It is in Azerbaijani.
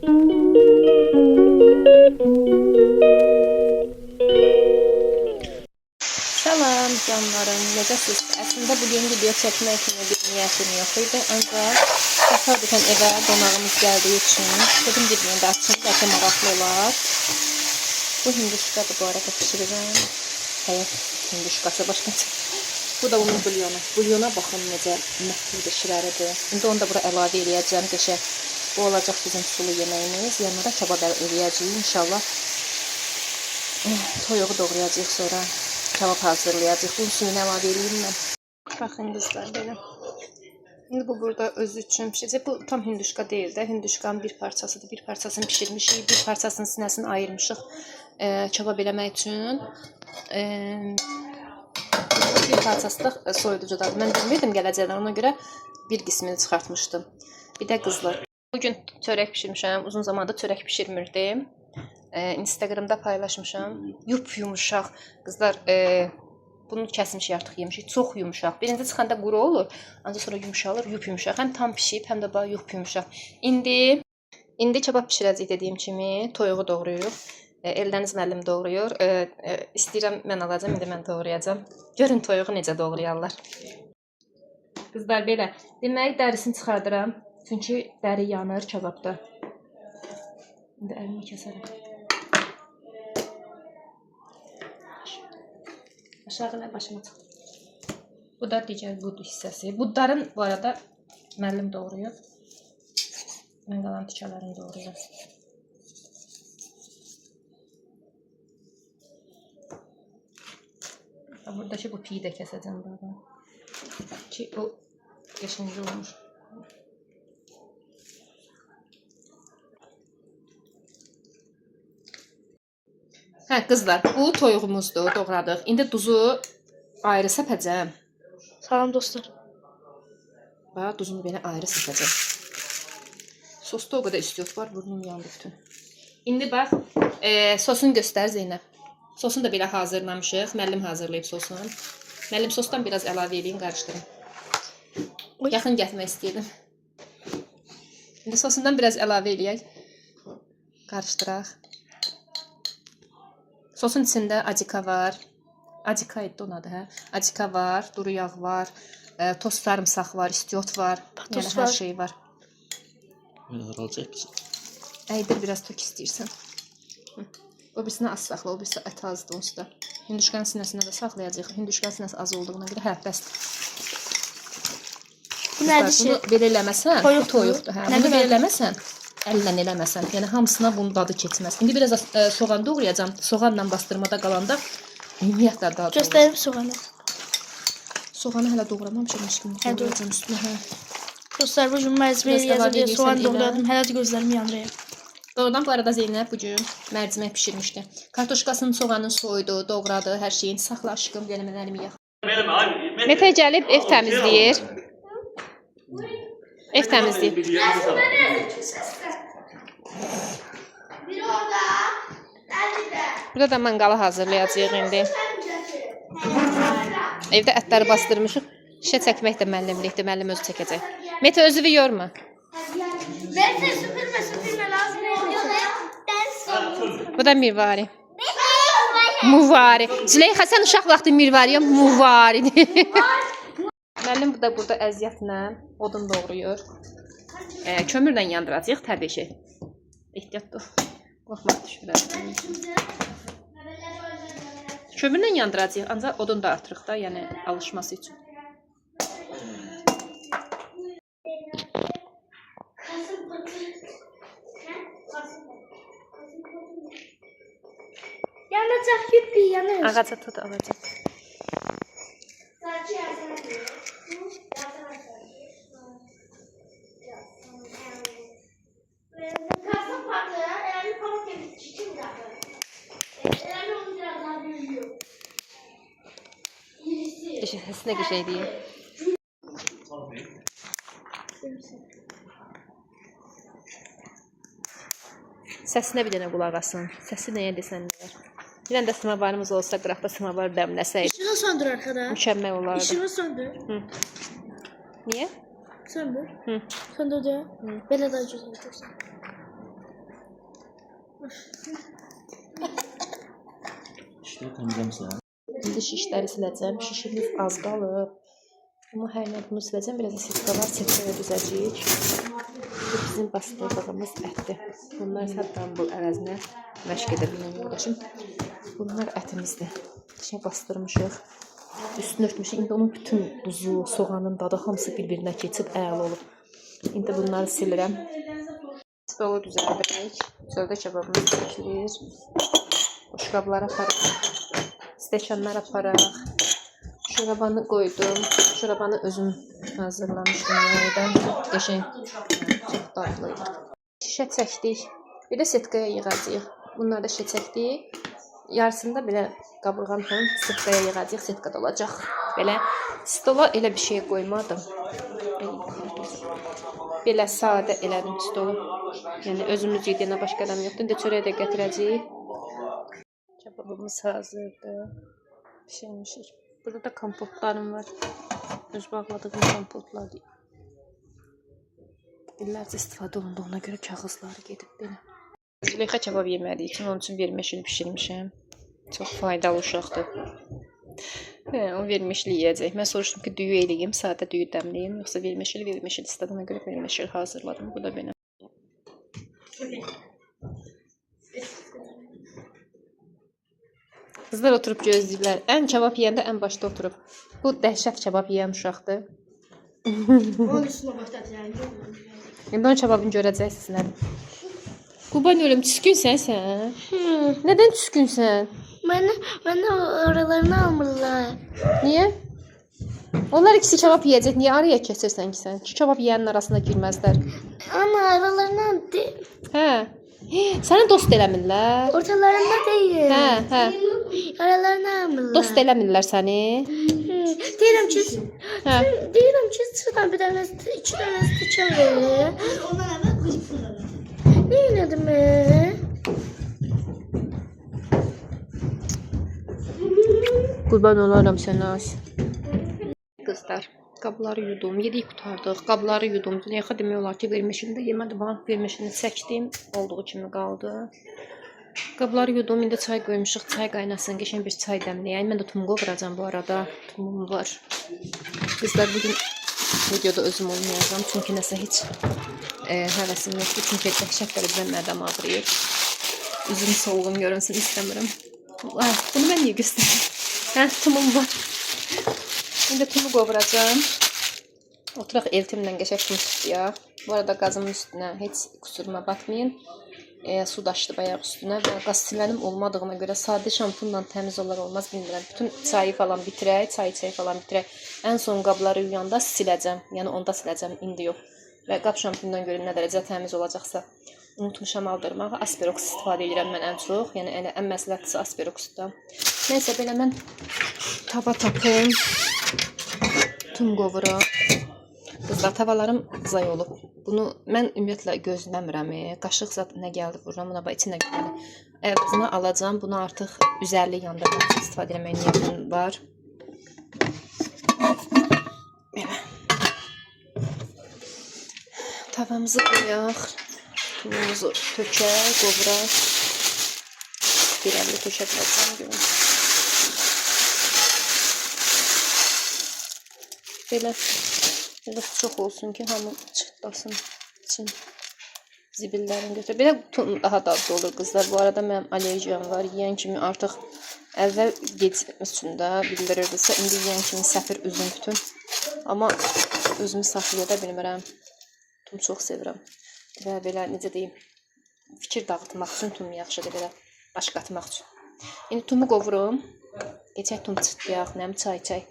Salam canlarım, necəsiz? Əslində bugün video çəkmək kimi bir niyyətim yox idi, ancaq təsadüfən evə qonağımız gəldiyi üçün dedim videonu da açım, bəlkə maraqlı olar. Bu hinduşkadır, bu arada pişirirəm. Həyat hinduşkası başqa. Bu da onun bulyonu. Bulyona baxın necə məhvlidir, şirəridir. İndi onu da bura əlavə eləyəcəm, qəşəng. Bu olacaq bizim sulu yeməyimiz. Yanına kebab eləyəcəyik inşallah. Toyuğu doğrayacağıq sonra. Kebab hazırlayacağıq. Bunun suyunu əlavə edeyim mən. Baxın qızlar belə. İndi bu burada özü üçün pişəcək. Bu tam hinduşka deyil də. Hinduşkanın bir parçasıdır. Bir parçasını pişirmişik. Bir parçasının sinəsini ayırmışıq. Kebab eləmək üçün. Bir parçası da soyuducudadır. Mən bilmirdim gələcəkdən. Ona görə bir qismini çıxartmışdım. Bir də qızlar. Bugün çörək pişirmişəm. Uzun zamandır çörək pişirmirdim. Instagramda paylaşmışam. Yumuşaq. Qızlar, bunu kəsmişik artıq yemişik. Çox yumuşaq. Birinci çıxanda quru olur. Ancaq sonra yumuşalır, yumuşaq. Həm tam pişib, həm də yumuşaq. İndi kebab pişirəcəyik dediyim kimi. Toyuğu doğrayırıq. Eldəniz müəllim doğrayır. İstəyirəm mən alacağam, indi mən doğrayacağam. Görün toyuğu necə doğrayarlar. Qızlar belə. Demək dərisini çıxardıram. Çünki dəri yanır kebabda. İndi əlimi kəsərəm. Aşağıdan başıma çıxdı. Bu da digər budu hissəsi. Budların bu arada müəllim doğrayır. Mən qalan tikələrini doğrayıram. Buradakı bu piyi də kəsəcəm burada. Ki o qəşəng olmuş. Hə qızlar, bu toyuğumuzdur, doğradıq. İndi duzu ayrı səpəcəm. Salam dostlar. Bax, duzunu belə ayrı səpəcəm. Sosda o qədər istiot var, burnum yandı bütün. İndi bax, sosunu göstər Zeynəb. Sosunu da belə hazırlamışıq. Müəllim hazırlayıb sosunu. Müəllim sosdan biraz əlavə edeyim, qarışdırın. Yaxın gətirmək istəyirdim. İndi sosundan biraz əlavə eləyək. Qarışdıraq. Sosun içində acika var. Acika idi onun adı, hə? Acika var, duru yağ var, toz sarımsaq var, istiot var. Yəni hər şey var. Əydir biraz tök istəyirsən. O birisini az saxla, o birisi ət azdır onsuz da. Hinduşkanın sinəsində də saxlayacaq. Hinduşkanın sinəsi az olduğuna görə hə, bəsdir. Bu nədir şey? Bunu belə eləməsən, toyuqdur. Hə, bunu belə eləməsən, əllə eləməsən. Yəni hamısına bunun dadı keçməz. İndi biraz soğan doğrayacağam. Soğanla bastırmada qalanda ümumiyyətlə dadı olur. Göstərim soğanı. Soğanı hələ doğramamışam üstünə. Doğrayacağım üstünə, hə. Dostlar, bu gün məcbur eləyəcəm. Soğan doğradım. Hələ də gözlərimi yandırayım. Doğrudan bu arada Zeynəb bugün mərcimək pişirmişdi. Kartoşkasını, soğanını soydu, doğradı, hər şeyini. Saxla aşkım, gəlmənlərimi yax. Mete gəlib ev təmizləyir. Ev təmizləyir. Burada da manqalı hazırlayacağıq indi. Evdə ətləri bastırmışıq. İşə çəkmək də müəllimlikdir. Müəllim özü çəkəcək. Mete özünü yorma. Mete süpürmə lazım. Bu da mirvari. Muvari. Züleyxa sən uşaq vaxtı mirvariyə muvari. Müəllim bu da burada əziyyətlə odun doğrayır. Kömürlə yandıracaq təbii ki. Ehtiyatlı. Qorxmaq düşürlər. Kömürlə yandıracaq, ancaq odun da artırıq da, yəni alışması üçün. Yanacaq yüklü yanır. Ağaca tut alacaq. Səsinə qəşəng deyir. Səsinə bir dənə qulaq asın. Səsi nəyə desən deyər. Bir dənə də smavarımız olsa, qıraqda smavar dəmləsəydi. İşini söndür arkada. Mükəmməl olardı. İşini söndür. Niyə? Söndür. Söndür de. Belə daha güzel olacaq. İşte təmizləmsən. İndi şişləri siləcəm. Şişimiz az qalıb. Amma hər nə bunu siləcəm. Biraz da sitkalar çəkməyə düzəcəyik. Bu bizim bastırdığımız ətdir. Bunlar hətta bu əvəzinə məşq edə bilməm yoldaşım. Bunlar ətimizdir. Şey bastırmışıq. Üstünü örtmüşük. İndi onun bütün duzu, soğanın dadı hamısı bir-birinə keçib əla olub. İndi bunları silirəm. Stolu düzəldirək. Çöldə kebabımız çəkilir. Boşqablara aparaq. Stəkanlar aparaq. Şorabanı qoydum. Şorabanı özüm hazırlamışdım. Yaydan qəşəng, çox dadlıydı. Şişə çəkdik. Bir də setkaya yığacağıq. Bunları da şişə çəkdik. Yarısında belə qabırğanı falan setkaya yığacağıq. Setkada olacaq. Belə stola elə bir şey qoymadım. Belə sadə elədim stolu. Yəni özümüz yediyinə başqa adam yoxdur. İndi çörəyə də gətirəcəyik. Kebabımız hazırdır. Pişirmişik. Burada da kompotlarım var. Öz bağladığım kompotlar. İllərcə istifadə olundu. Ona görə kağızları gedib belə. Züleyxa kebab yemədiyi üçün onun üçün vermişli pişirmişəm. Çox faydalı uşaqdır. O vermişli yiyəcək. Mən soruşdum ki, düyü eləyim, sadə düyü dəmləyim. Yoxsa vermişli istədiyimə görə vermişli hazırladım. Bu da belə. Qızlar oturub gözləyirlər. Ən kebab yeyəndə ən başda oturub. Bu dəhşət kebab yeyən uşaqdır. Onun üstünə başlayacağım. İndi onun kebabını görəcəksiniz nədir. Quban ölüm, küskünsən sən? Nədən küskünsən? Mənə aralarını almırlar. Niyə? Onlar ikisi kebab yeyəcək. Niyə araya keçirsən ki sən? Ki kebab yeyənin arasına girməzlər. Ama aralarına değil. Hə. Səni dost eləmirlər. Ortalarında değil. Hə. Aralarına almırlar. Dost eləmirlər səni. Deyirəm ki, Hə. sıradan bir tanesi, iki tanesi sıçan verir. Ondan hemen gıcık fırlanır. Ne oynadım ben? Qurban olaram sənə. Qızlar, qabları yudum, yedik qutardıq, qabları yudum. Züleyxa demək olar ki, vermişini də yemədi, bana vermişini çəkdim, olduğu kimi qaldı. Qabları yudum, indi çay qoymuşuq, çay qaynasın, qəşəng bir çay dəmləyək. Mən də tum qovuracam bu arada, tumum var. Qızlar, bugün videoda özüm olmayacağım, çünki nəsə heç həvəsim yoxdur, çünki dəhşət dərəcədə mədəm ağrıyır. Üzüm solğun görünsün istəmirəm. Bunu mən niyə göstərim? Hə, tumum var. İndi tumu qovuracam. Oturaq eltimlə qəşəng tum tutuyaq. Bu arada qazımın üstünə heç kusuruma baxmayın. Su daşdı bayaq üstünə və qaz silənim olmadığına görə sadə şampunla təmiz olar olmaz bilmirəm. Bütün çayı falan bitirək, çayı falan bitirək. Ən son qabları yuyanda siləcəm. Yəni onda siləcəm, indi yox. Və qab şampundan görə nə dərəcə təmiz olacaqsa unutmuşam aldırmağı. Asperox istifadə edirəm mən ən çox. Yəni ən məsləhətlisi Asperoxdur. Nəysə belə mən tava tapım. Tum qovuram. Qızlar, tavalarım zay olub. Bunu mən ümumiyyətlə gözləmirəm. Qaşıq zat nə gəldi vururam. Buna bax içinə gəldi. Əvəzinə alacam. Bunu artıq üzərli yanda istifadə etmək niyyətim var. Belə. Tavamızı qoyaq. Tumumuzu tökək, qovuraq. Bir əmli tökə biləcəm görün. Belə. Biraz çox olsun ki, hamı çıxdasın için zibillərini götür. Belə tum daha dadlı olur qızlar. Bu arada mənim allergiyam var. Yeyən kimi artıq əvvəl gecməsində bildirirdisə, indi yeyən kimi səfir üzüm bütün. Amma özümü saxlaya da bilmirəm. Tum çox sevirəm. Və belə necə deyim, fikir dağıtmaq üçün tum yaxşıdır belə baş qatmaq üçün. İndi tumu qovurum. Keçək tum çıxdıyaq, nəm çay çay.